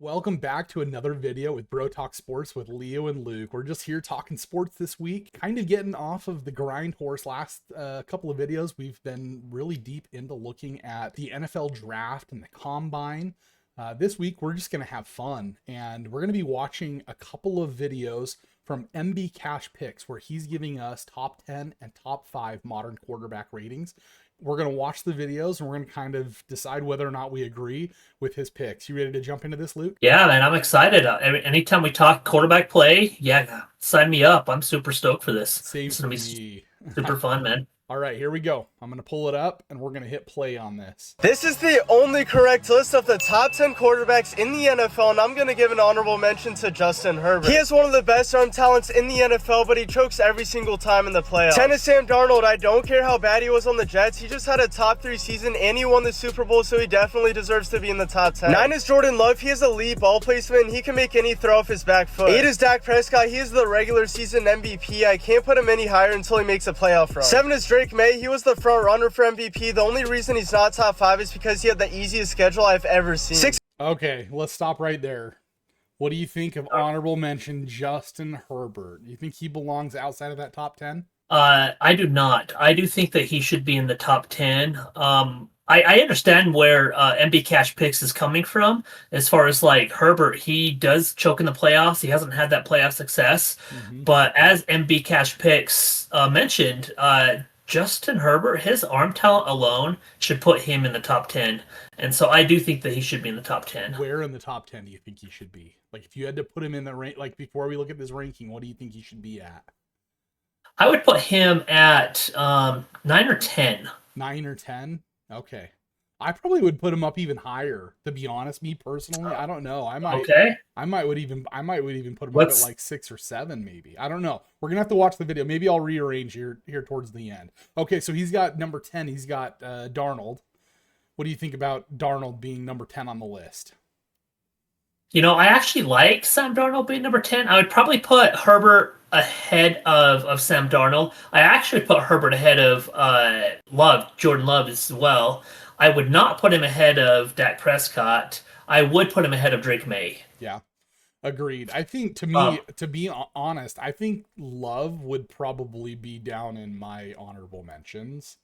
Welcome back to another video with BroTalk Sports with Leo and Luke. We're just here talking sports this week, kind of getting off of the grind horse. Last couple of videos, we've been really deep into looking at the NFL draft and the combine. This week, we're just going to have fun, and we're going to be watching a couple of videos from mbcashpicks where he's giving us top 10 and top 5 modern quarterback ratings. We're going to watch the videos and we're going to kind of decide whether or not we agree with his picks. You ready to jump into this, Luke? Yeah, man, I'm excited. Anytime we talk quarterback play, yeah, sign me up. I'm super stoked for this. Same It's for gonna be me. super fun, man. All right, here we go. I'm going to pull it up and we're going to hit play on this. This is the only correct list of the top 10 quarterbacks in the NFL, and I'm going to give an honorable mention to Justin Herbert. He is one of the best arm talents in the NFL, but he chokes every single time in the playoffs. 10 is Sam Darnold. I don't care how bad he was on the Jets. He just had a top 3 season, and he won the Super Bowl, so he definitely deserves to be in the top 10. 9 is Jordan Love. He has elite ball placement, and he can make any throw off his back foot. 8 is Dak Prescott. He is the regular season MVP. I can't put him any higher until he makes a playoff run. 7 is Drake May. He was the front runner for MVP. The only reason he's not top 5 is because he had the easiest schedule I've ever seen. 6. Okay, let's stop right there. What do you think of honorable mention Justin Herbert? Do you think he belongs outside of that top 10? I do not. I do think that he should be in the top 10. I understand where MB Cash Picks is coming from as far as like Herbert. He does choke in the playoffs. He hasn't had that playoff success. But as MB Cash Picks mentioned, Justin Herbert, his arm talent alone should put him in the top 10. And so I do think that he should be in the top 10. Where in the top 10 do you think he should be? Like, if you had to put him in the rank, like before we look at this ranking, what do you think he should be at? I would put him at 9 or 10. 9 or 10? Okay. I probably would put him up even higher, to be honest. Me personally, I don't know. I might would even put him up at like 6 or 7, maybe. I don't know. We're gonna have to watch the video. Maybe I'll rearrange here towards the end. Okay, so he's got number 10. He's got Darnold. What do you think about Darnold being number 10 on the list? You know, I actually like Sam Darnold being number 10. I would probably put Herbert ahead of Sam Darnold. I actually put Herbert ahead of Jordan Love as well. I would not put him ahead of Dak Prescott. I would put him ahead of Drake May. Yeah, agreed. I think, to me, to be honest, I think Love would probably be down in my honorable mentions.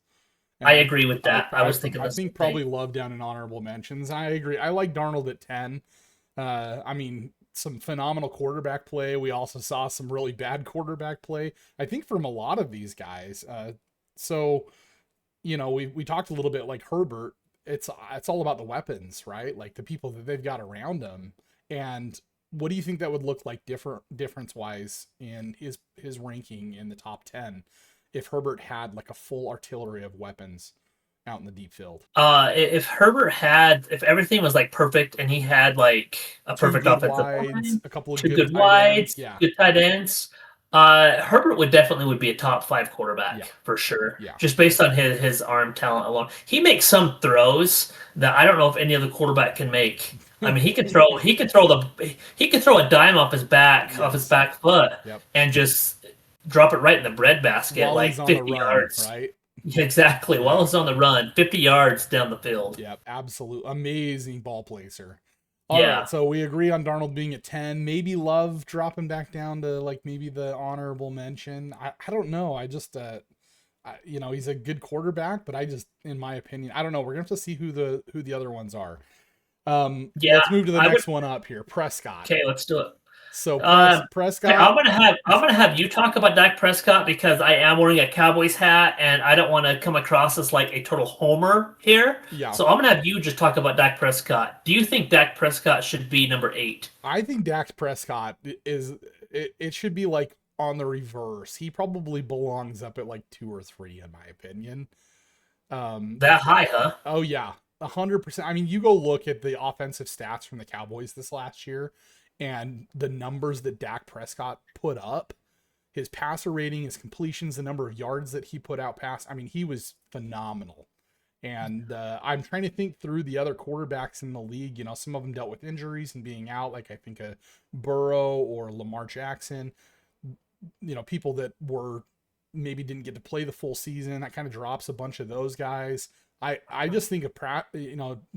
And I agree with that. I was thinking. I think probably Love down in honorable mentions. I agree. I like Darnold at 10. I mean, some phenomenal quarterback play. We also saw some really bad quarterback play, I think, from a lot of these guys. So, you know, we talked a little bit like Herbert. It's all about the weapons, right? Like the people that they've got around them. And what do you think that would look like difference wise in his ranking in the top 10 if Herbert had like a full artillery of weapons out in the deep field? If everything was like perfect and he had like a perfect offensive line, a couple of good wides, good tight ends, Herbert would be a top 5 quarterback for sure. Yeah. Just based on his arm talent alone. He makes some throws that I don't know if any other quarterback can make. I mean, he could throw a dime off his back foot and just drop it right in the breadbasket while like 50 yards. Right? Exactly. While he's on the run, 50 yards down the field. Yeah, absolute amazing ball placer. All right, so we agree on Darnold being at 10. Maybe Love dropping back down to like maybe the honorable mention. I don't know. I just you know, he's a good quarterback, but I just, in my opinion, I don't know. We're gonna have to see who the other ones are. Let's move to the next one up here. Prescott. Okay, let's do it. So Prescott. I'm gonna have you talk about Dak Prescott because I am wearing a Cowboys hat and I don't want to come across as like a total homer here. Yeah. So I'm gonna have you just talk about Dak Prescott. Do you think Dak Prescott should be number 8? I think Dak Prescott it should be like on the reverse. He probably belongs up at like 2 or 3 in my opinion. That high, huh? Oh yeah, 100%. I mean, you go look at the offensive stats from the Cowboys this last year. And the numbers that Dak Prescott put up, his passer rating, his completions, the number of yards that he put out pass, I mean, he was phenomenal. And I'm trying to think through the other quarterbacks in the league. You know, some of them dealt with injuries and being out, like I think a Burrow or Lamar Jackson. You know, people that were maybe didn't get to play the full season. That kind of drops a bunch of those guys. I just think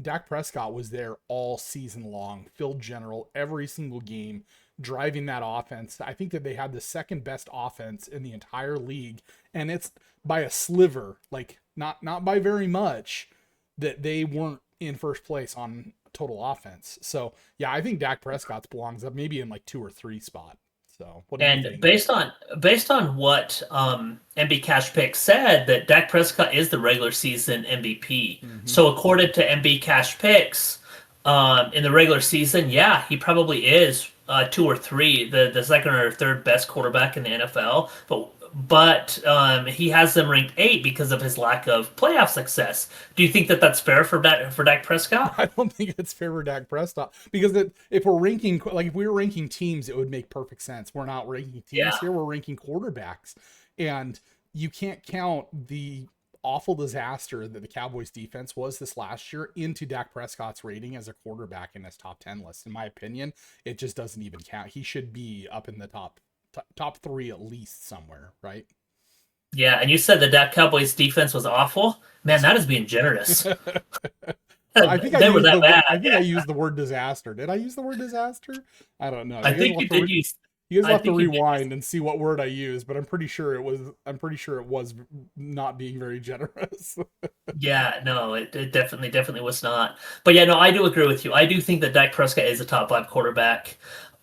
Dak Prescott was there all season long, field general every single game, driving that offense. I think that they had the second best offense in the entire league, and it's by a sliver, like not by very much, that they weren't in first place on total offense. So yeah, I think Dak Prescott belongs up maybe in like 2 or 3 spot. So what do you think? Based on what mbcashpicks said, that Dak Prescott is the regular season MVP. Mm-hmm. So according to mbcashpicks, in the regular season, yeah, he probably is 2 or 3, the second or third best quarterback in the NFL. But he has them ranked 8 because of his lack of playoff success. Do you think that that's fair for Dak Prescott? I don't think it's fair for Dak Prescott, because if we were ranking teams, it would make perfect sense. We're not ranking teams here; we're ranking quarterbacks, and you can't count the awful disaster that the Cowboys defense was this last year into Dak Prescott's rating as a quarterback in his top 10 list. In my opinion, it just doesn't even count. He should be up in the top 3 at least somewhere, right? Yeah, and you said the Dak Cowboys defense was awful. Man, that is being generous. I think I used the word disaster. Did I use the word disaster? I don't know. I think you did use. You guys have to rewind and see what word I used, but I'm pretty sure it was not being very generous. Yeah, no, it definitely was not. But yeah, no, I do agree with you. I do think that Dak Prescott is a top 5 quarterback.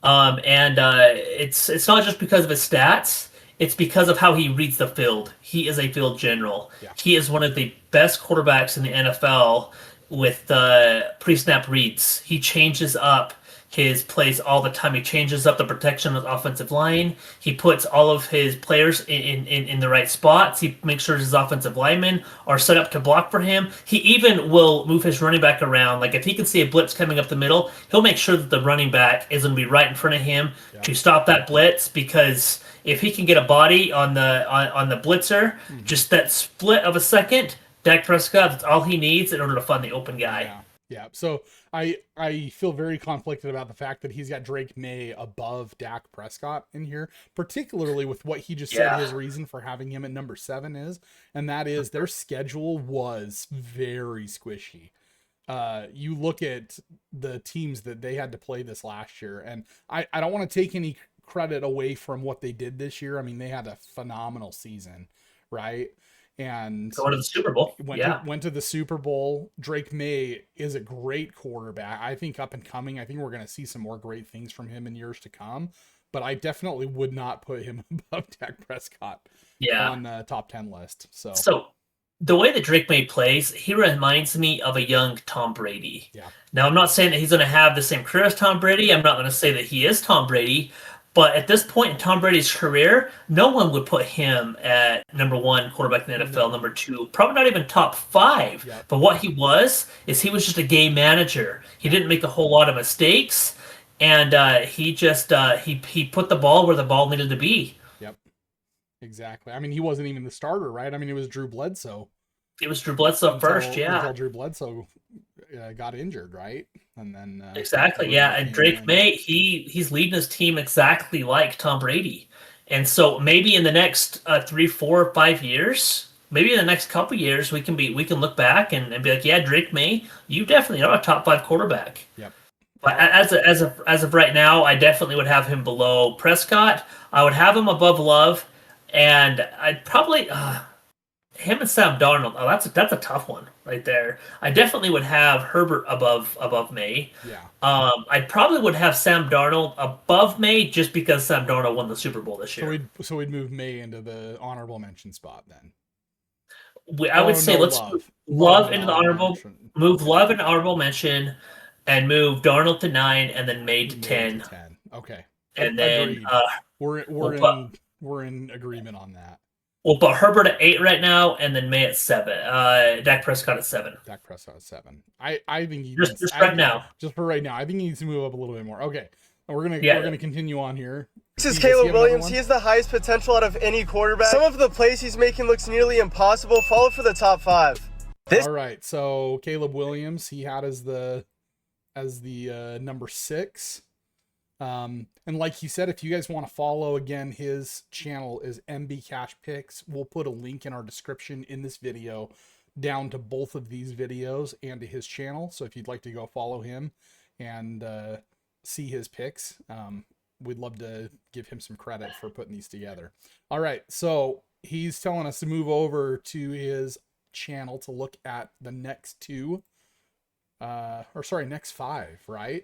It's not just because of his stats. It's because of how he reads the field. He is a field general. Yeah. He is one of the best quarterbacks in the NFL with pre-snap reads. He changes up his plays all the time. He changes up the protection of the offensive line. He puts all of his players in the right spots. He makes sure his offensive linemen are set up to block for him. He even will move his running back around. Like if he can see a blitz coming up the middle, he'll make sure that the running back is going to be right in front of him to stop that blitz, because if he can get a body on the blitzer, just that split of a second, Dak Prescott, that's all he needs in order to find the open guy. Yeah. So I feel very conflicted about the fact that he's got Drake May above Dak Prescott in here, particularly with what he just said his reason for having him at number 7 is, and that is their schedule was very squishy. You look at the teams that they had to play this last year, and I don't want to take any credit away from what they did this year. I mean, they had a phenomenal season, right? And going to the Super Bowl. Went to the Super Bowl. Drake May is a great quarterback. I think up and coming. I think we're going to see some more great things from him in years to come. But I definitely would not put him above Dak Prescott on the top 10 list. So the way that Drake May plays, he reminds me of a young Tom Brady. Yeah. Now, I'm not saying that he's going to have the same career as Tom Brady. I'm not going to say that he is Tom Brady. But at this point in Tom Brady's career, no one would put him at number 1 quarterback in the NFL, number 2, probably not even top 5. Yep. But what he was just a game manager. He didn't make a whole lot of mistakes, and he put the ball where the ball needed to be. Yep, exactly. I mean, he wasn't even the starter, right? I mean, it was Drew Bledsoe. It was Drew Bledsoe until Drew Bledsoe got injured, right? And then exactly, and Drake May, he's leading his team exactly like Tom Brady. And so maybe in the next 3, 4, 5 years, maybe in the next couple years, we can look back and be like, yeah, Drake May, you definitely are a top 5 quarterback. Yep. But as of right now, I definitely would have him below Prescott. I would have him above Love, and I'd probably him and Sam Darnold. Oh, that's a tough one right there. I definitely would have Herbert above May. Yeah. I probably would have Sam Darnold above May just because Sam Darnold won the Super Bowl this year. So we'd move May into the honorable mention spot then. Let's move Love into the honorable mention. Move Love into honorable mention, and move Darnold to 9, and then May to 10. Okay. And then we're in agreement on that. We'll put Herbert at 8 right now, and then May at 7. Dak Prescott at 7. Dak Prescott at 7. I think he just right now. Just for right now, I think he needs to move up a little bit more. Okay, we're gonna continue on here. This is Caleb Williams. He has the highest potential out of any quarterback. Some of the plays he's making looks nearly impossible. Follow for the top 5. All right, so Caleb Williams, he had as the number 6. And like he said, if you guys want to follow, again, his channel is mbcashpicks. We'll put a link in our description in this video down to both of these videos and to his channel. So if you'd like to go follow him and see his picks, we'd love to give him some credit for putting these together. All right, so he's telling us to move over to his channel to look at the next next 5, right?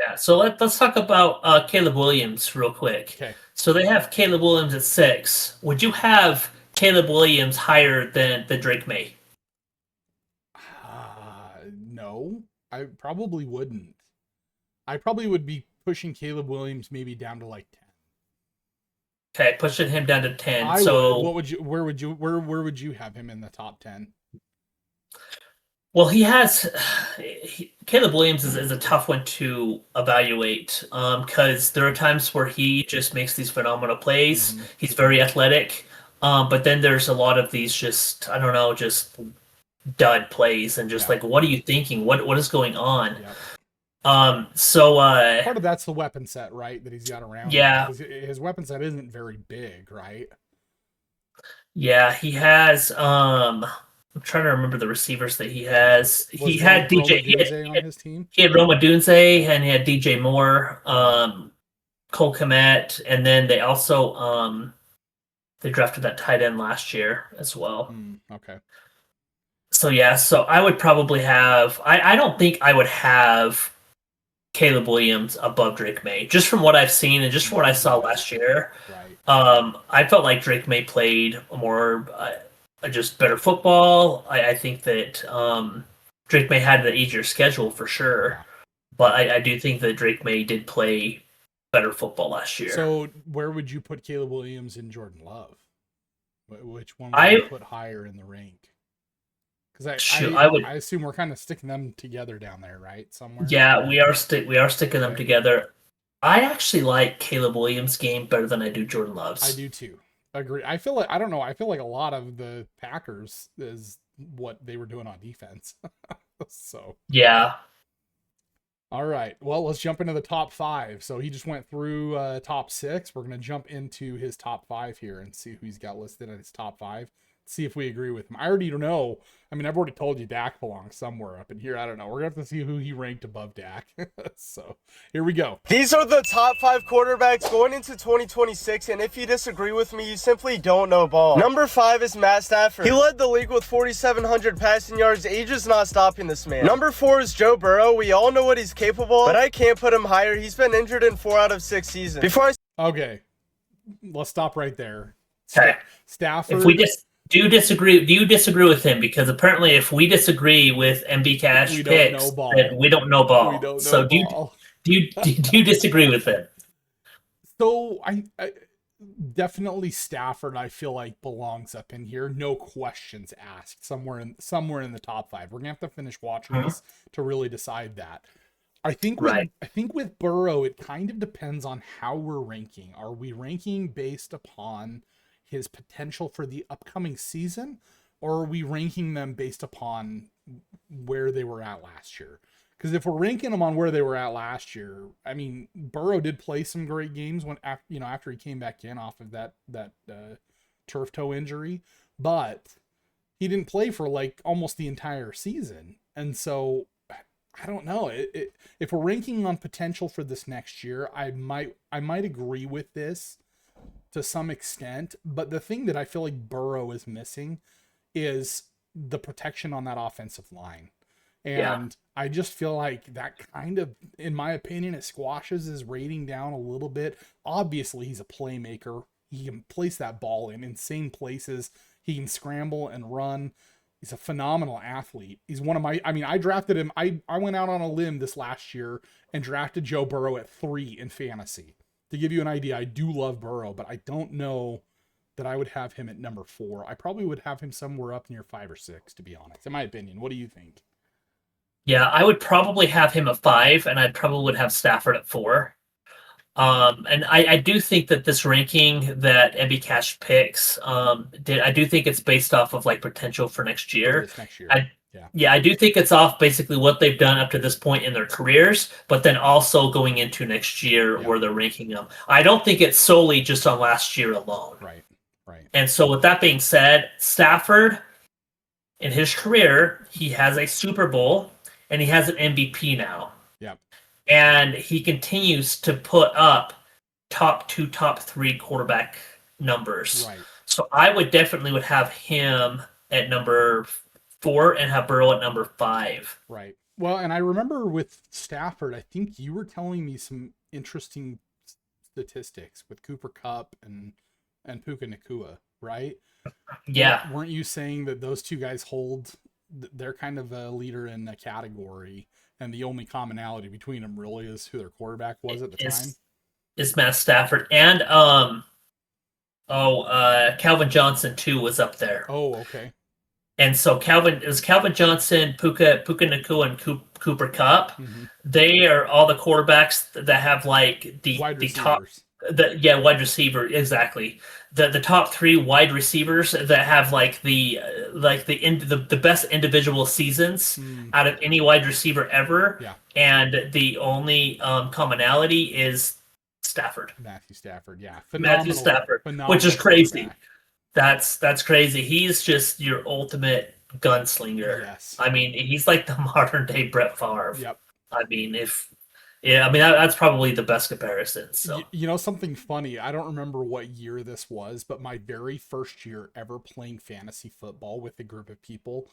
Yeah, so let's talk about Caleb Williams real quick. Okay. So they have Caleb Williams at 6. Would you have Caleb Williams higher than Drake May? No, I probably wouldn't. I probably would be pushing Caleb Williams maybe down to like 10. Okay, pushing him down to 10. Where would you have him in the top 10? Well, Caleb Williams is a tough one to evaluate because there are times where he just makes these phenomenal plays. Mm-hmm. He's very athletic, but then there's a lot of these just dud plays and just like, what are you thinking? What is going on? Yeah. Part of that's the weapon set, right? That he's got around. Yeah. His weapon set isn't very big, right? Yeah, he has. I'm trying to remember the receivers that he has. He had DJ on his team. He had Roma Dunze and he had DJ Moore, Cole Kmet, and then they also they drafted that tight end last year as well. Okay. So yeah, so I would probably have. I don't think I would have Caleb Williams above Drake May, just from what I've seen and just from what I saw last year. Right. I felt like Drake May played more, just better football. I think that Drake May had an easier schedule for sure, but I do think that Drake May did play better football last year. So where would you put Caleb Williams and Jordan Love? Which one would you put higher in the rank? Because I assume we're kind of sticking them together down there, right? Somewhere. Yeah, we are sticking them together. I actually like Caleb Williams' game better than I do Jordan Love's. I do too. Agree. I feel like a lot of the Packers is what they were doing on defense. So yeah. All right. Well, let's jump into the top 5. So he just went through top 6. We're gonna jump into his top 5 here and see who he's got listed at his top 5. See if we agree with him. I already don't know. I mean, I've already told you Dak belongs somewhere up in here. I don't know. We're going to have to see who he ranked above Dak. So here we go. These are the top 5 quarterbacks going into 2026, and if you disagree with me, you simply don't know ball. Number 5 is Matt Stafford. He led the league with 4,700 passing yards. Age is not stopping this man. Number 4 is Joe Burrow. We all know what he's capable of, but I can't put him higher. He's been injured in 4 out of 6 seasons. Okay. Let's stop right there. Okay. Stafford. If we just... Do you disagree with him? Because apparently, if we disagree with mbcashpicks, then we don't know ball. Do you disagree with it? So I definitely Stafford. I feel like belongs up in here, no questions asked. Somewhere in the top 5. We're gonna have to finish watching this to really decide that. I think with Burrow, it kind of depends on how we're ranking. Are we ranking based upon his potential for the upcoming season, or are we ranking them based upon where they were at last year? Because if we're ranking them on where they were at last year, I mean, Burrow did play some great games after he came back in off of that turf toe injury, but he didn't play for like almost the entire season. And so I don't know. If we're ranking on potential for this next year, I might agree with this to some extent, but the thing that I feel like Burrow is missing is the protection on that offensive line. And I just feel like that kind of, in my opinion, it squashes his rating down a little bit. Obviously, he's a playmaker. He can place that ball in insane places. He can scramble and run. He's a phenomenal athlete. He's one of I drafted him. I went out on a limb this last year and drafted Joe Burrow at 3 in fantasy. To give you an idea, I do love Burrow, but I don't know that I would have him at number 4. I probably would have him somewhere up near 5 or 6, to be honest. In my opinion, what do you think? Yeah, I would probably have him at 5, and I probably would have Stafford at 4. And I do think that this ranking that mbcashpicks did, I do think it's based off of like potential for next year. I do think it's off basically what they've done up to this point in their careers, but then also going into next year where they're ranking them. I don't think it's solely just on last year alone. Right. And so with that being said, Stafford in his career, he has a Super Bowl and he has an MVP now. Yep. And he continues to put up top 2, top 3 quarterback numbers. Right. So I would have him at number 4 and have Burrow at number 5. Right. Well, and I remember with Stafford, I think you were telling me some interesting statistics with Cooper Kupp and Puka Nacua, right? Yeah. Weren't you saying that those two guys they're kind of a leader in the category, and the only commonality between them really is who their quarterback was at the time? Is Matt Stafford and Calvin Johnson too was up there. Oh, okay. And so Calvin Johnson, Puka Nacua, and Cooper Kupp. Mm-hmm. They are all the quarterbacks that have like the top, wide receiver, exactly. The top 3 wide receivers that have like the best individual seasons out of any wide receiver ever. Yeah. And the only commonality is Stafford. Matthew Stafford, yeah. Matthew Stafford, which is crazy. That's crazy. He's just your ultimate gunslinger. Yes. I mean, he's like the modern day Brett Favre. Yep. I mean, that's probably the best comparison. So you know something funny? I don't remember what year this was, but my very first year ever playing fantasy football with a group of people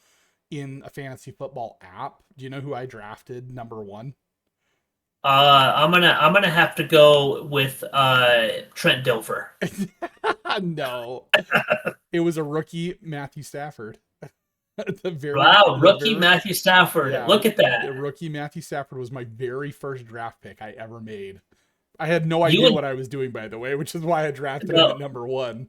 in a fantasy football app. Do you know who I drafted number 1? I'm gonna have to go with Trent Dilfer. No, it was a rookie Matthew Stafford. Rookie Matthew Stafford. Yeah, look at that. The rookie Matthew Stafford was my very first draft pick I ever made. I had no idea what I was doing, by the way, which is why I drafted him at number 1.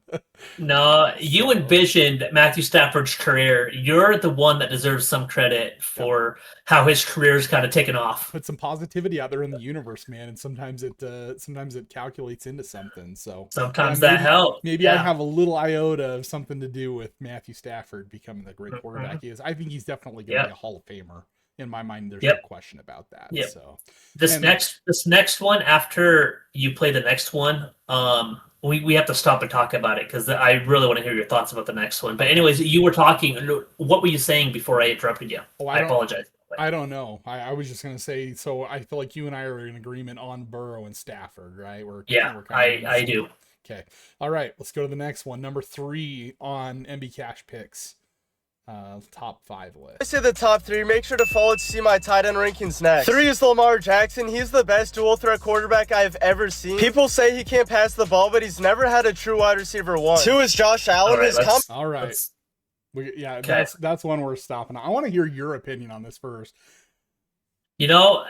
No, you envisioned Matthew Stafford's career. You're the one that deserves some credit for how his career's kind of taken off. Put some positivity out there in the universe, man, and sometimes it calculates into something. So sometimes that helps. Maybe I have a little iota of something to do with Matthew Stafford becoming the great quarterback he is. I think he's definitely going to be a Hall of Famer. In my mind, there's no question about that. Yep. So this next one, after you play the next one, we have to stop and talk about it because I really want to hear your thoughts about the next one. But anyways, you were talking. What were you saying before I interrupted you? I apologize. I don't know. I was just going to say, so I feel like you and I are in agreement on Burrow and Stafford, right? I do. Okay. All right. Let's go to the next one. Number 3 on mbcashpicks. Top 5 list. I say the top 3. Make sure to follow to see my tight end rankings next. 3 is Lamar Jackson. He's the best dual threat quarterback I've ever seen. People say he can't pass the ball, but he's never had a true wide receiver 1. 2 is Josh Allen. All right. That's one we're stopping. I want to hear your opinion on this first. You know,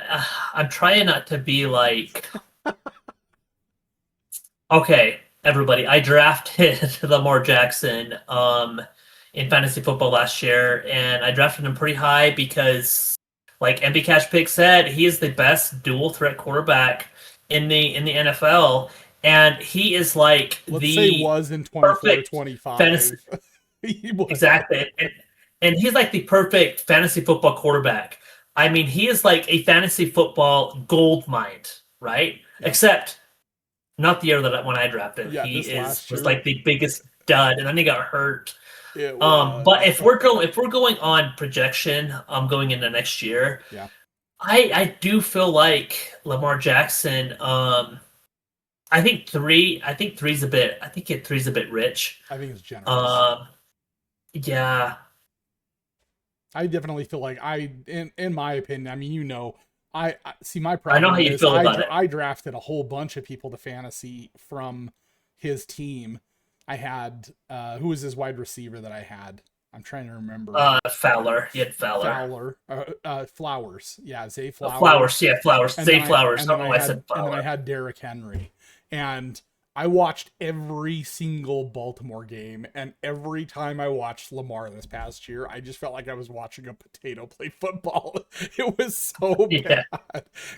I'm trying not to be like, okay, everybody. I drafted Lamar Jackson in fantasy football last year, and I drafted him pretty high because, like mbcashpicks said, he is the best dual threat quarterback in the NFL, and he is like was in 24-25. Exactly, and he's like the perfect fantasy football quarterback. I mean, he is like a fantasy football gold mine, right? Yeah. Except not the year when I drafted. Yeah, he was like the biggest dud, and then he got hurt. But if we're going on projection, going into next year, I do feel like Lamar Jackson. I think 3. I think 3's a bit. I think 3's a bit rich. I think it's generous. Yeah. I definitely feel like in my opinion. I mean, I see my problem. I know how you feel about it. I drafted a whole bunch of people to fantasy from his team. I had who was his wide receiver that I had? I'm trying to remember. Fowler. You had Fowler. Flowers. Yeah, Zay Flowers. Flowers. Yeah, Flowers. Zay Flowers. And then I had Derrick Henry. And I watched every single Baltimore game, and every time I watched Lamar this past year, I just felt like I was watching a potato play football. It was so bad.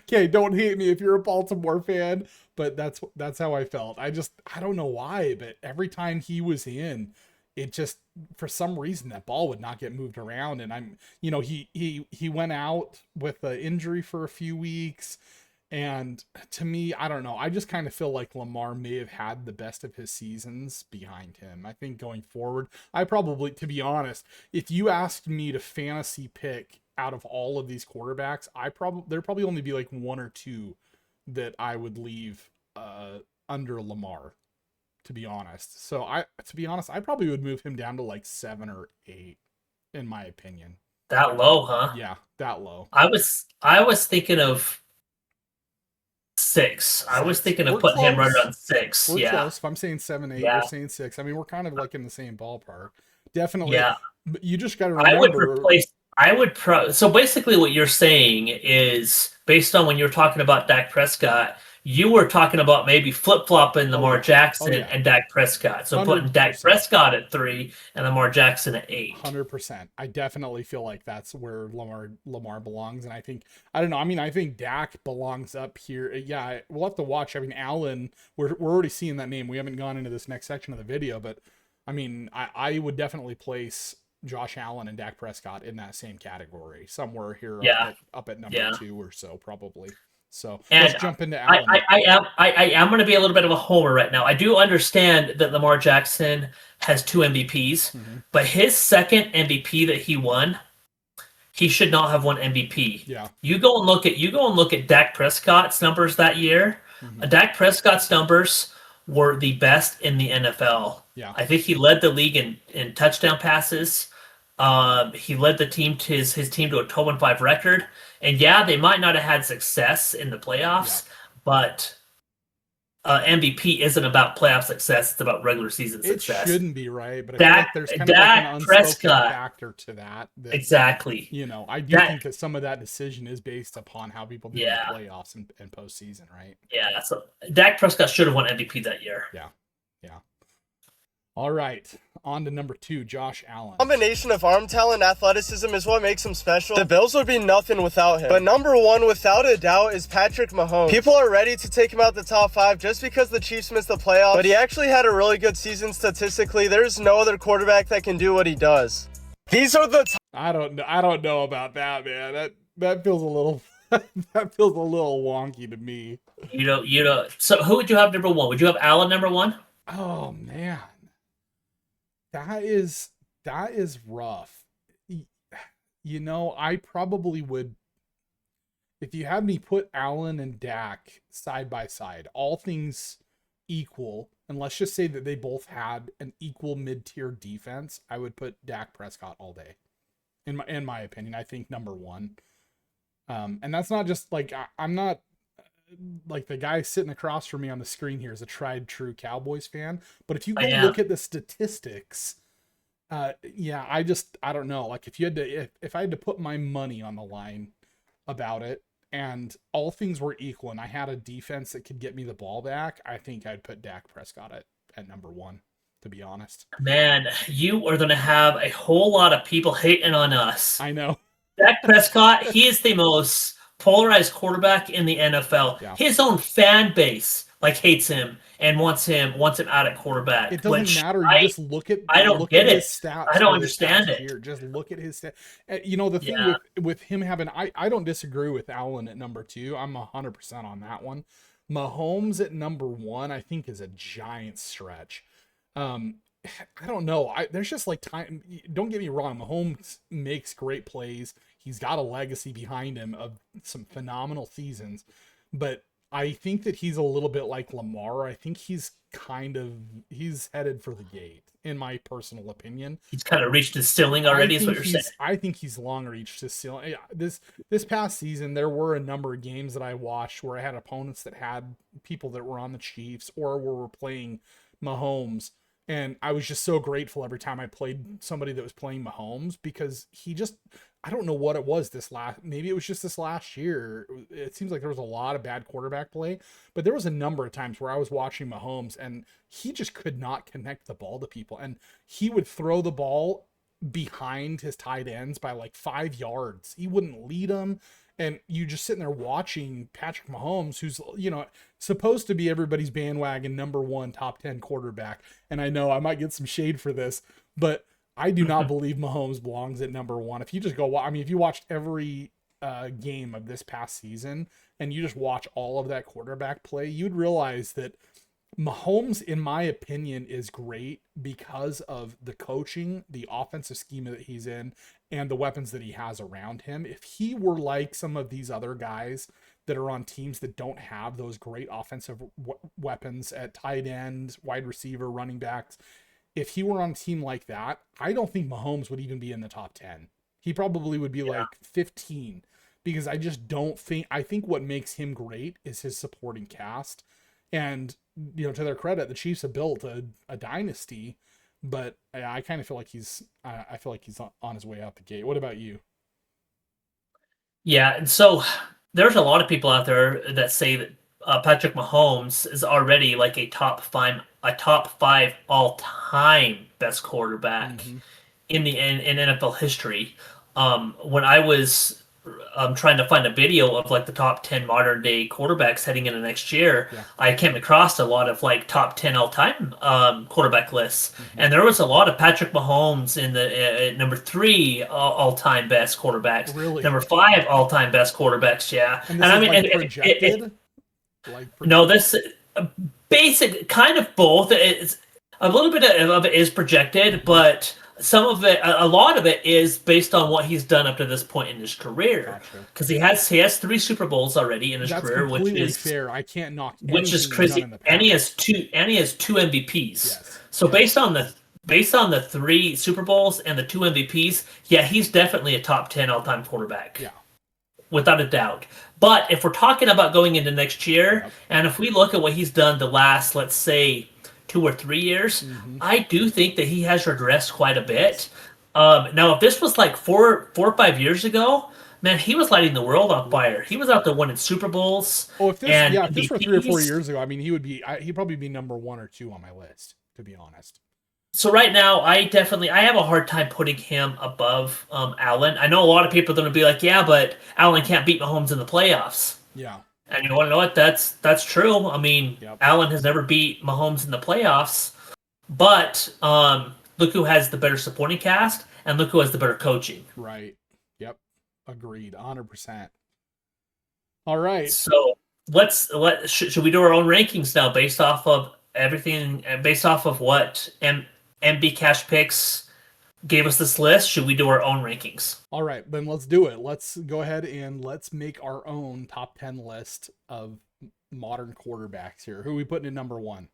Okay, don't hate me if you're a Baltimore fan, but that's how I felt. I don't know why, but every time he was in, it just, for some reason, that ball would not get moved around. And he went out with an injury for a few weeks. And to me, I don't know. I just kind of feel like Lamar may have had the best of his seasons behind him. I think going forward, I probably, to be honest, if you asked me to fantasy pick out of all of these quarterbacks, there'd probably only be like one or two that I would leave under Lamar, to be honest. So to be honest, I probably would move him down to like 7 or 8, in my opinion. That low, huh? Yeah, that low. I was thinking of 6. I was thinking of putting him right around 6. We're close. If I'm saying 7, 8, you're saying 6. I mean, we're kind of like in the same ballpark. Definitely. Yeah. But you just got to remember. So basically what you're saying is, based on when you were talking about Dak Prescott, you were talking about maybe flip-flopping Lamar Jackson and Dak Prescott. So 100%. Putting Dak Prescott at 3 and Lamar Jackson at 8. 100%. I definitely feel like that's where Lamar belongs. And I think, I don't know. I mean, I think Dak belongs up here. Yeah, we'll have to watch. I mean, Allen, we're already seeing that name. We haven't gone into this next section of the video, but I mean, I would definitely place Josh Allen and Dak Prescott in that same category, somewhere here up at number 2 or so, probably. So let's jump into Allen. I am going to be a little bit of a homer right now. I do understand that Lamar Jackson has 2 MVPs, but his second MVP that he won, he should not have won MVP. Yeah. You go and look at Dak Prescott's numbers that year. Dak Prescott's numbers were the best in the NFL. Yeah. I think he led the league in touchdown passes. He led the team to his team to a 12-5 record. And yeah, they might not have had success in the playoffs, but MVP isn't about playoff success; it's about regular season success. It shouldn't be, right? But I feel like there's kind of like an unspoken factor to that. Exactly. You know, I do think that some of that decision is based upon how people do in the playoffs and postseason, right? Yeah. So Dak Prescott should have won MVP that year. Yeah. Yeah. All right, on to number 2, Josh Allen. Combination of arm talent and athleticism is what makes him special. The Bills would be nothing without him. But number 1, without a doubt, is Patrick Mahomes. People are ready to take him out the top 5 just because the Chiefs missed the playoffs, but he actually had a really good season statistically. There's no other quarterback that can do what he does. These are the I don't know about that, man. That feels a little that feels a little wonky to me. You know. So who would you have number 1? Would you have Allen number 1? Oh man. That is rough. You know, I probably would, if you had me put Allen and Dak side by side, all things equal, and let's just say that they both had an equal mid-tier defense, I would put Dak Prescott all day. In my opinion, I think number 1. And that's not just like, I'm not like the guy sitting across from me on the screen here is a tried true Cowboys fan, but if you go look at the statistics, I don't know, like if I had to put my money on the line about it and all things were equal and I had a defense that could get me the ball back, I think I'd put Dak Prescott at number 1, to be honest. Man, you are going to have a whole lot of people hating on us. I know. Dak Prescott, he is the most polarized quarterback in the NFL. Yeah. His own fan base hates him and wants him out at quarterback. It doesn't matter. You just look at his stats. I don't understand it. Here. Just look at his stats. You know, the thing with him having, I don't disagree with Allen at number 2. I'm 100% on that one. Mahomes at number 1, I think, is a giant stretch. I don't know. There's just like time. Don't get me wrong. Mahomes makes great plays. He's got a legacy behind him of some phenomenal seasons, but I think that he's a little bit like Lamar. I think he's headed for the gate, in my personal opinion. He's kind of reached his ceiling already, is what you're saying. I think he's long reached his ceiling. Yeah, this past season, there were a number of games that I watched where I had opponents that had people that were on the Chiefs or were playing Mahomes. And I was just so grateful every time I played somebody that was playing Mahomes, because I don't know what it was maybe it was just this last year. It seems like there was a lot of bad quarterback play, but there was a number of times where I was watching Mahomes and he just could not connect the ball to people. And he would throw the ball behind his tight ends by like 5 yards. He wouldn't lead them. And you just sitting there watching Patrick Mahomes, who's, you know, supposed to be everybody's bandwagon number 1 top 10 quarterback. And I know I might get some shade for this, but I do not believe Mahomes belongs at number 1. If you just go, if you watched every game of this past season and you just watch all of that quarterback play, you'd realize that Mahomes, in my opinion, is great because of the coaching, the offensive schema that he's in, and the weapons that he has around him. If he were like some of these other guys that are on teams that don't have those great offensive weapons at tight end, wide receiver, running backs, if he were on a team like that, I don't think Mahomes would even be in the top 10. He probably would be like 15, because I just don't think, I think what makes him great is his supporting cast. And, you know, to their credit, the Chiefs have built a dynasty, but I kind of feel like he's on his way out the gate. What about you? Yeah, and so there's a lot of people out there that say that Patrick Mahomes is already like a top five all-time best quarterback in NFL history. When I was trying to find a video of like the top 10 modern day quarterbacks heading into next year, I came across a lot of like top 10 all-time quarterback lists, and there was a lot of Patrick Mahomes in the number 3 all-time best quarterbacks, Really? number 5 all-time best quarterbacks. And I mean, like projected? No, this basic kind of both. It's a little bit of it is projected, but some of it, a lot of it, is based on what he's done up to this point in his career. Because he has 3 Super Bowls already in his career, which is fair. I can't knock. Which is crazy, and he has two MVPs. Yes. So based on the 3 Super Bowls and the 2 MVPs, yeah, he's definitely a top 10 all-time quarterback. Yeah. Without a doubt. But if we're talking about going into next year, and if we look at what he's done the last, let's say, 2 or 3 years, I do think that he has regressed quite a bit. Now, if this was like 4 or 5 years ago, man, he was lighting the world on fire. He was out there winning Super Bowls. Oh, if this were 3 or 4 years ago, I mean, he'd probably be number 1 or 2 on my list, to be honest. So right now, I have a hard time putting him above Allen. I know a lot of people are going to be like, yeah, but Allen can't beat Mahomes in the playoffs. Yeah. And you want to know what? That's true. I mean, Allen has never beat Mahomes in the playoffs, but look who has the better supporting cast, and look who has the better coaching. Right. Yep. Agreed. 100%. All right. So should we do our own rankings now based off of everything, based off of what mbcashpicks gave us this list? Should we do our own rankings? All right, then let's do it. Let's go ahead and let's make our own top 10 list of modern quarterbacks here. Who are we putting in number 1?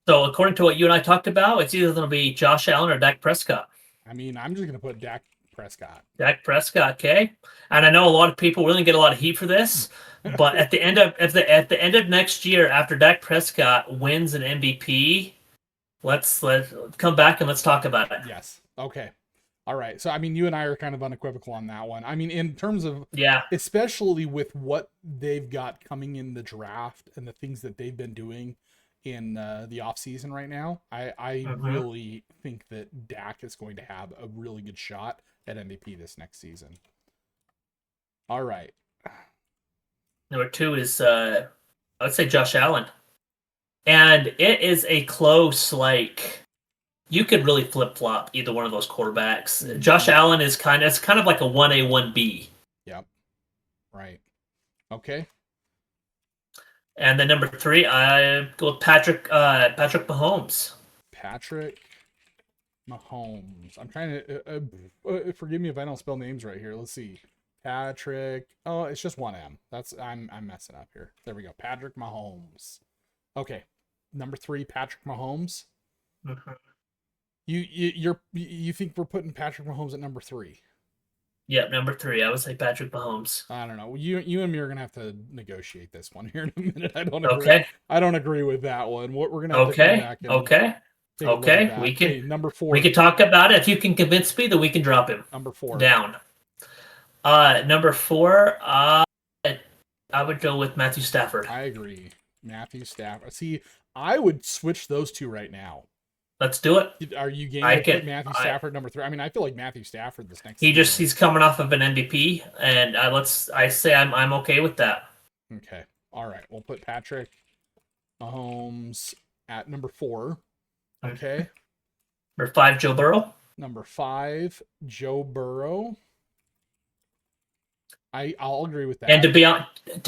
So according to what you and I talked about, it's either going to be Josh Allen or Dak Prescott. I mean, I'm just going to put Dak Prescott. Dak Prescott, okay. And I know a lot of people really get a lot of heat for this, but at the end of next year, after Dak Prescott wins an MVP, let's come back and let's talk about it. Yes. Okay. All right. So, I mean, you and I are kind of unequivocal on that one. I mean, in terms of, especially with what they've got coming in the draft and the things that they've been doing in the off season right now, I really think that Dak is going to have a really good shot at MVP this next season. All right. Number 2 is, I would say Josh Allen. And it is a close, like, you could really flip-flop either one of those quarterbacks. Josh Allen is kind of like a 1A, 1B. Yep. Right. Okay. And then number 3, I go with Patrick Mahomes. Patrick Mahomes. I'm trying to forgive me if I don't spell names right here. Let's see. Patrick. Oh, it's just 1M. I'm messing up here. There we go. Patrick Mahomes. Okay. Number 3, Patrick Mahomes. You think we're putting Patrick Mahomes at number 3? Yep, number 3. I would say Patrick Mahomes. I don't know. You and me are gonna have to negotiate this one here in a minute. I don't agree. I don't agree with that one. What we're gonna have to come back and okay. We can. Okay, number 4. We can talk about it. If you can convince me, then we can drop him. Number 4 down. Number 4. I would go with Matthew Stafford. I agree. Matthew Stafford. See, I would switch those two right now. Let's do it. Are you game to put Matthew Stafford number 3? I mean, I feel like Matthew Stafford this next season. He's coming off of an MVP, and I say I'm okay with that. Okay. All right. We'll put Patrick Mahomes at number 4. Okay. Number 5, Joe Burrow. Number 5, Joe Burrow. I'll agree with that. And to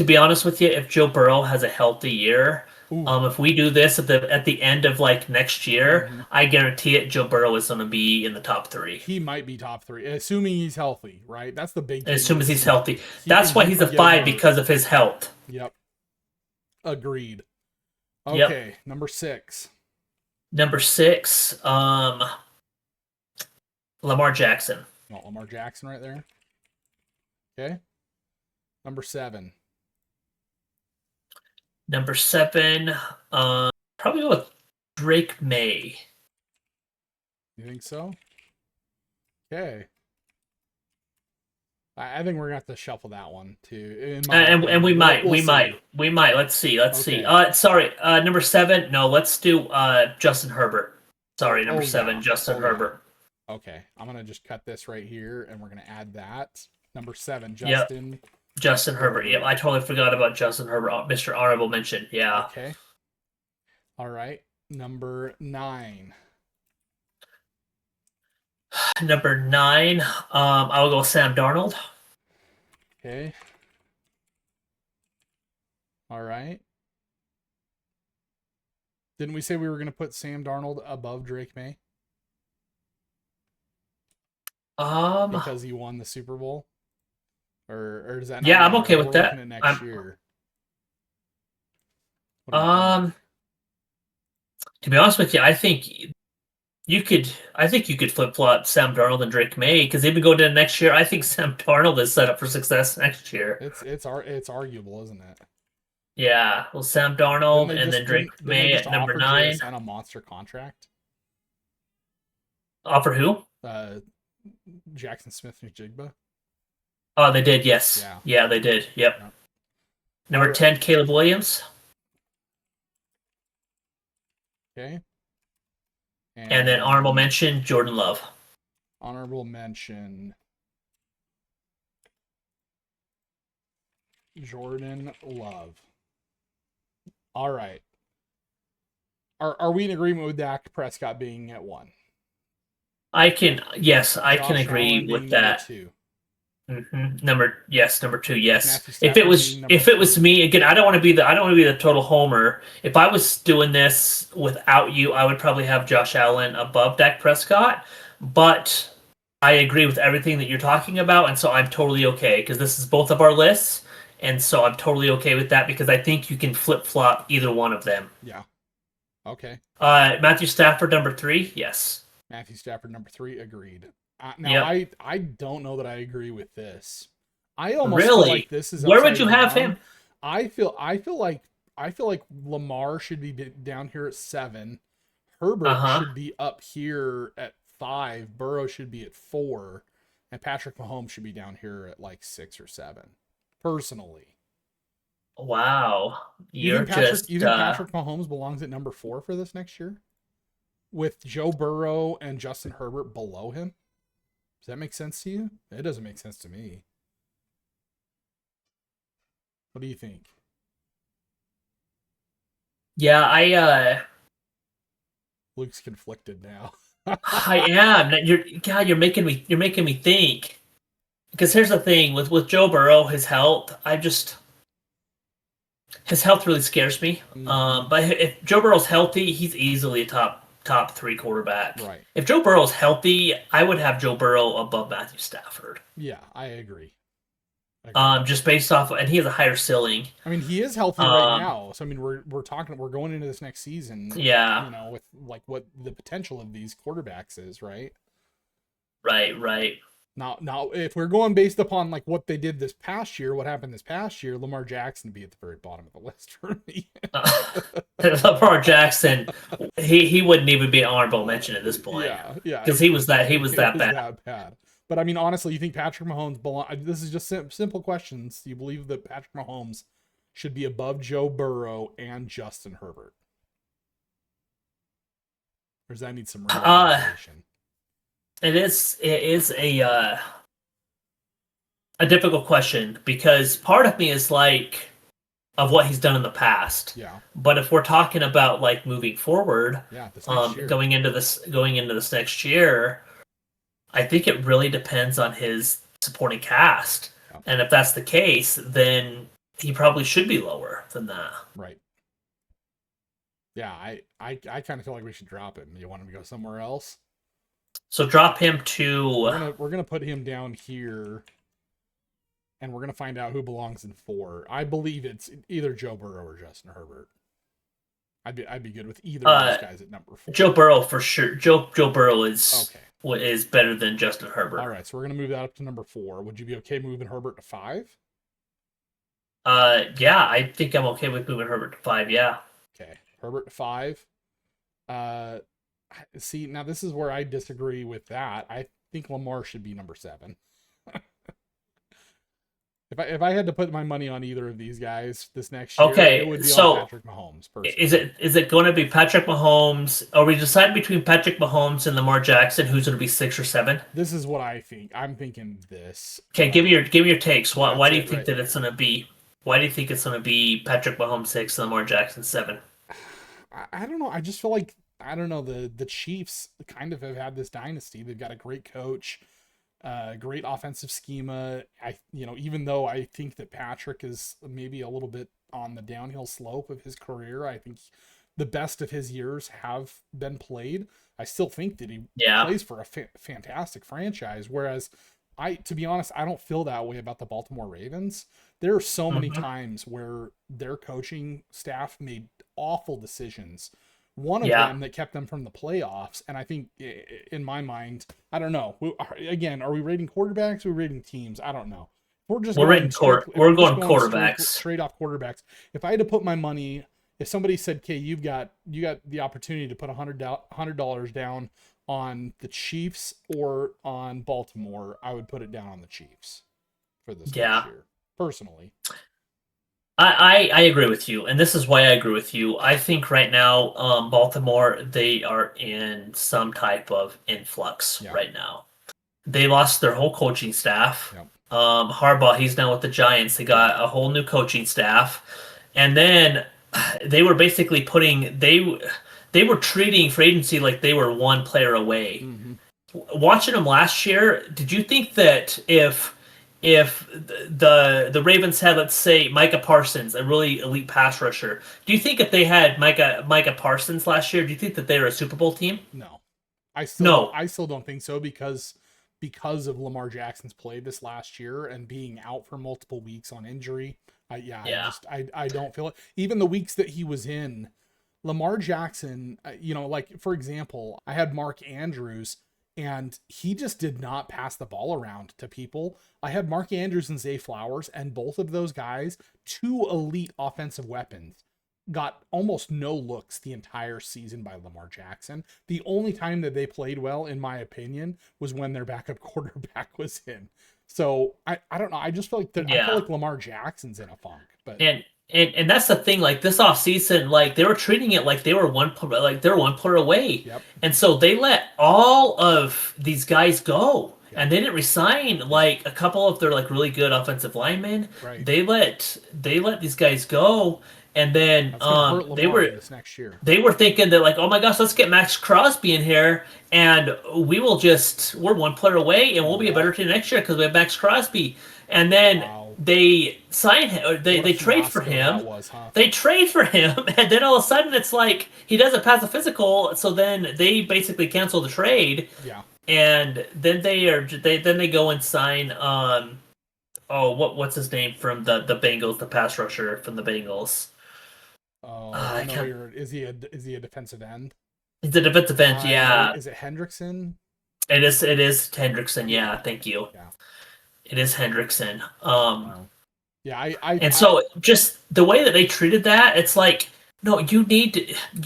be honest with you, if Joe Burrow has a healthy year, if we do this at the end of like next year, I guarantee it, Joe Burrow is going to be in the top 3. He might be top 3, assuming he's healthy, right? That's the big thing. As soon as he's healthy. That's why he's a 5 because of his health. Yep. Agreed. Okay, yep. Number 6. Number 6, Lamar Jackson. Oh, Lamar Jackson right there. Okay. Number 7. Number 7, probably go with Drake May. You think so? Okay. I think we're gonna have to shuffle that one too. And we might. Let's see. Sorry. Number 7. No, let's do Justin Herbert. Sorry, number 7, Justin Herbert. Okay, I'm gonna just cut this right here, and we're gonna add that. Number 7, Justin. Yep. Justin Herbert. Yep, I totally forgot about Justin Herbert, Mr. Honorable Mention. Yeah. Okay. All right. Number 9. Number 9. I will go with Sam Darnold. Okay. All right. Didn't we say we were going to put Sam Darnold above Drake May? Because he won the Super Bowl? Or is that not I'm okay with that. Next year. To be honest with you, I think you could flip flop Sam Darnold and Drake May, because even go to next year, I think Sam Darnold is set up for success next year. It's arguable, isn't it? Yeah. Well, Sam Darnold and then Drake May at number 9. On a monster contract. Offer who? Jackson Smith-Njigba. Oh, they did, yes. Yeah, they did. Yep. Yeah. Number 10, Caleb Williams. Okay. And then honorable mention, Jordan Love. Honorable mention, Jordan Love. All right. Are we in agreement with Dak Prescott being at 1? I can agree with that. Number 2, yes. If it was me, again, I don't want to be the total homer. If I was doing this without you, I would probably have Josh Allen above Dak Prescott. But I agree with everything that you're talking about, and so I'm totally okay, because this is both of our lists, and so I'm totally okay with that, because I think you can flip flop either one of them. Yeah. Okay. Matthew Stafford number 3, yes. Matthew Stafford number 3, agreed. Now I don't know that I agree with this. I almost feel like this is where would you have him? I feel like Lamar should be down here at 7. Herbert should be up here at 5. Burrow should be at 4, and Patrick Mahomes should be down here at like 6 or 7. Personally. Wow, you think Patrick Mahomes belongs at number 4 for this next year, with Joe Burrow and Justin Herbert below him? Does that make sense to you? It doesn't make sense to me. What do you think? Yeah, Luke's conflicted now. I am. You're making me think. Because here's the thing with Joe Burrow, his health really scares me. But if Joe Burrow's healthy, he's easily a top 3 quarterback. Right. If Joe Burrow's healthy, I would have Joe Burrow above Matthew Stafford. Yeah, I agree. Just based off, and he has a higher ceiling. I mean, he is healthy right now. So I mean, we're going into this next season. Yeah. With like what the potential of these quarterbacks is, right? Right. Now, if we're going based upon like what they did this past year, what happened this past year, Lamar Jackson would be at the very bottom of the list for me. Lamar Jackson, he wouldn't even be an honorable mention at this point. Yeah, because he was that bad. But I mean, honestly, you think Patrick Mahomes this is just simple questions. Do you believe that Patrick Mahomes should be above Joe Burrow and Justin Herbert? Or does that need some realization? It is a difficult question, because part of me is like, of what he's done in the past. Yeah. But if we're talking about like moving forward, this next year. going into this next year, I think it really depends on his supporting cast. And if that's the case, then he probably should be lower than that. Right. Yeah, I kind of feel like we should drop him. You want him to go somewhere else? So drop him to. We're gonna put him down here, and we're gonna find out who belongs in 4. I believe it's either Joe Burrow or Justin Herbert. I'd be good with either of those guys at number 4. Joe Burrow for sure. Joe Burrow is better than Justin Herbert. All right, so we're gonna move that up to number 4. Would you be okay moving Herbert to 5? Yeah, I think I'm okay with moving Herbert to 5. Yeah. Okay, Herbert to 5. See, now this is where I disagree with that. I think Lamar should be number 7. If I had to put my money on either of these guys this next year, it would be on Patrick Mahomes. Personally. Is it going to be Patrick Mahomes? Are we deciding between Patrick Mahomes and Lamar Jackson? Who's going to be 6 or 7? This is what I think. I'm thinking this. Okay, give me your takes. Why do you think that it's going to be? Why do you think it's going to be Patrick Mahomes 6 and Lamar Jackson 7? I don't know. I just feel like the Chiefs kind of have had this dynasty. They've got a great coach. Great offensive schema. Even though I think that Patrick is maybe a little bit on the downhill slope of his career, I think the best of his years have been played. I still think that he plays for a fantastic franchise. Whereas to be honest, I don't feel that way about the Baltimore Ravens. There are so many times where their coaching staff made awful decisions. One of them that kept them from the playoffs. And I think in my mind, I don't know. Again, are we rating quarterbacks or are we rating teams? I don't know. We're going quarterbacks. Straight off quarterbacks. If I had to put my money, if somebody said, "Okay, you got the opportunity to put $100 down on the Chiefs or on Baltimore," I would put it down on the Chiefs for this next year, personally. I agree with you, and this is why I agree with you. I think right now, Baltimore, they are in some type of influx right now. They lost their whole coaching staff. Yep. Harbaugh, he's now with the Giants. They got a whole new coaching staff, and then they were basically they were treating free agency like they were one player away. Mm-hmm. Watching them last year, did you think that if the Ravens had, let's say, Micah Parsons, a really elite pass rusher, do you think if they had Micah Parsons last year, do you think that they were a Super Bowl team? No. I still don't think so because of Lamar Jackson's play this last year and being out for multiple weeks on injury. I don't feel it. Even the weeks that he was in, Lamar Jackson, like, for example, I had Mark Andrews, and he just did not pass the ball around to people. I had Mark Andrews and Zay Flowers, and both of those guys, 2 elite offensive weapons, got almost no looks the entire season by Lamar Jackson. The only time that they played well, in my opinion, was when their backup quarterback was in. So I don't know. I just feel like I feel like Lamar Jackson's in a funk. But And that's the thing, like this offseason, like they were treating it like they were one player away. Yep. And so they let all of these guys go. Yep. And they didn't resign like a couple of their like really good offensive linemen. Right. They let these guys go. And then they were this next year. They were thinking that like, oh my gosh, let's get Max Crosby in here and we're one player away and we'll be a better team next year because we have Max Crosby. And then they sign him, or they trade for him. They trade for him, and then all of a sudden it's like he doesn't pass the physical. So then they basically cancel the trade. Yeah. And then they go and sign what's his name from the Bengals, the pass rusher from the Bengals. Oh, I know is he a defensive end? He's a defensive end, yeah. Is it Hendrickson? It is Hendrickson, yeah. Thank you. Yeah. It is Hendrickson. So just the way that they treated that, it's like, no, you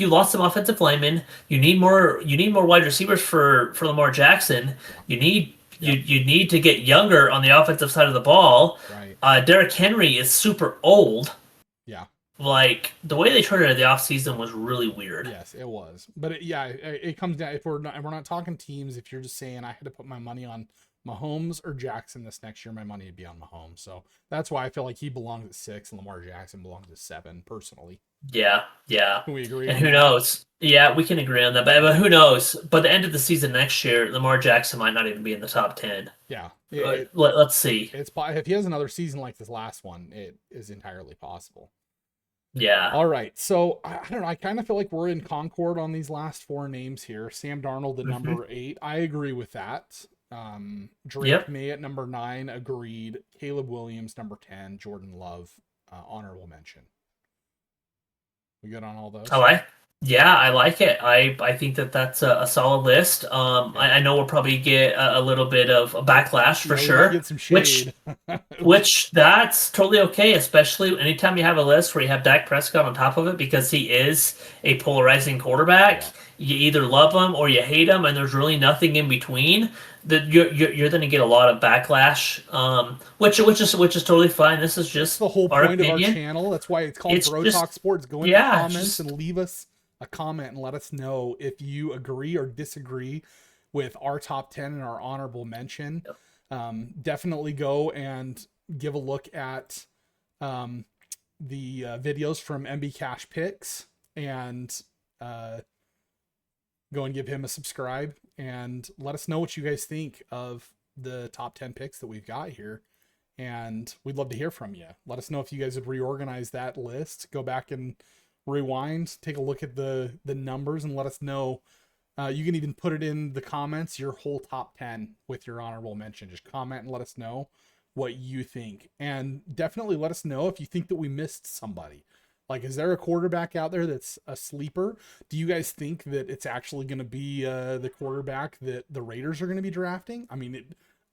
lost some offensive linemen. You need more wide receivers for Lamar Jackson. You need to get younger on the offensive side of the ball. Right. Derrick Henry is super old. Yeah. Like the way they treated the offseason was really weird. Yes, it was. But it comes down, if we're not talking teams, if you're just saying I had to put my money on Mahomes or Jackson this next year, my money would be on Mahomes. So that's why I feel like he belongs at 6 and Lamar Jackson belongs at 7 personally. Yeah, yeah. Can we agree And on who that? knows? Yeah, we can agree on that. But who knows? By the end of the season next year, Lamar Jackson might not even be in the top 10. Yeah. Let's see. It's if he has another season like this last one, it is entirely possible. Yeah. All right. So I don't know. I kind of feel like we're in concord on these last 4 names here. Sam Darnold at number 8. I agree with that. Drake May at number 9. Agreed. Caleb Williams, number 10. Jordan Love, honorable mention. We good on all those? Yeah, I like it. I think that's a solid list. I know we'll probably get a little bit of a backlash for sure. Get some shade. which that's totally okay, especially anytime you have a list where you have Dak Prescott on top of it, because he is a polarizing quarterback. Yeah. You either love him or you hate him, and there's really nothing in between. That you're going to get a lot of backlash, which is totally fine. This is just the whole our point opinion. of our channel. That's why it's called BroTalk Sports. Go in the comments and leave us a comment and let us know if you agree or disagree with our top 10 and our honorable mention. Yep. Definitely go and give a look at the videos from mbcashpicks and go and give him a subscribe and let us know what you guys think of the top 10 picks that we've got here. And we'd love to hear from you. Let us know if you guys would reorganize that list. Go back and rewind, take a look at the numbers, and let us know. You can even put it in the comments, your whole top 10 with your honorable mention. Just comment and let us know what you think. And definitely let us know if you think that we missed somebody. Like, is there a quarterback out there that's a sleeper? Do you guys think that it's actually going to be the quarterback that the Raiders are going to be drafting? I mean,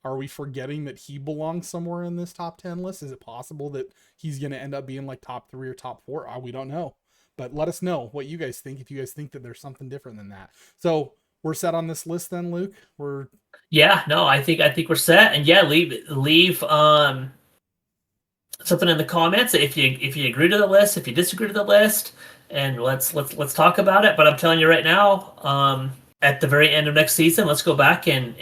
are we forgetting that he belongs somewhere in this top 10 list? Is it possible that he's going to end up being like top 3 or top 4? We don't know. But let us know what you guys think, if you guys think that there's something different than that. So we're set on this list then, Luke? I think we're set. And yeah, leave something in the comments if you agree to the list, if you disagree to the list, and let's talk about it. But I'm telling you right now, at the very end of next season, let's go back and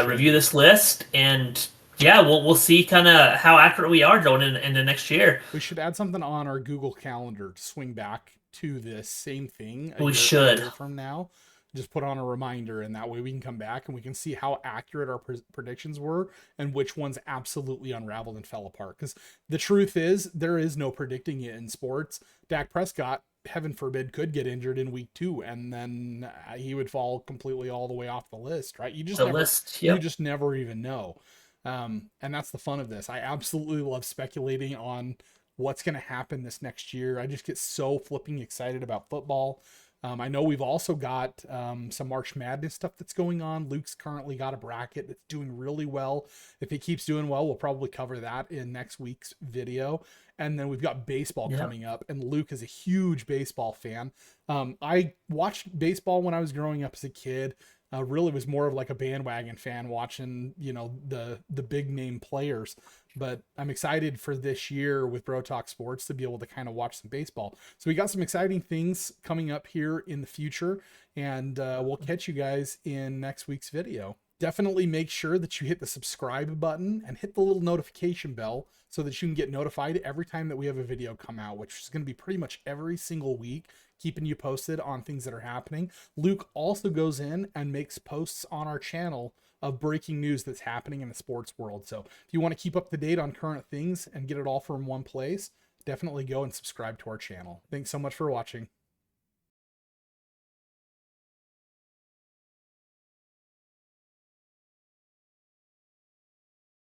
review this list, and yeah, we'll see kind of how accurate we are going into next year. We should add something on our Google Calendar to swing back to this same thing a year from now. Just put on a reminder, and that way we can come back and we can see how accurate our predictions were and which ones absolutely unraveled and fell apart. Because the truth is, there is no predicting it in sports. Dak Prescott, heaven forbid, could get injured in week 2, and then he would fall completely all the way off the list, right? You just never even know. And that's the fun of this. I absolutely love speculating on what's going to happen this next year. I just get so flipping excited about football. I know we've also got some March Madness stuff that's going on. Luke's currently got a bracket that's doing really well. If he keeps doing well, we'll probably cover that in next week's video. And then we've got baseball coming up, and Luke is a huge baseball fan. I watched baseball when I was growing up as a kid. Really was more of like a bandwagon fan watching, the big name players. But I'm excited for this year with BroTalk Sports to be able to kind of watch some baseball. So we got some exciting things coming up here in the future, and we'll catch you guys in next week's video. Definitely make sure that you hit the subscribe button and hit the little notification bell so that you can get notified every time that we have a video come out, which is going to be pretty much every single week, keeping you posted on things that are happening. Luke also goes in and makes posts on our channel of breaking news that's happening in the sports world. So if you want to keep up to date on current things and get it all from one place, definitely go and subscribe to our channel. Thanks so much for watching.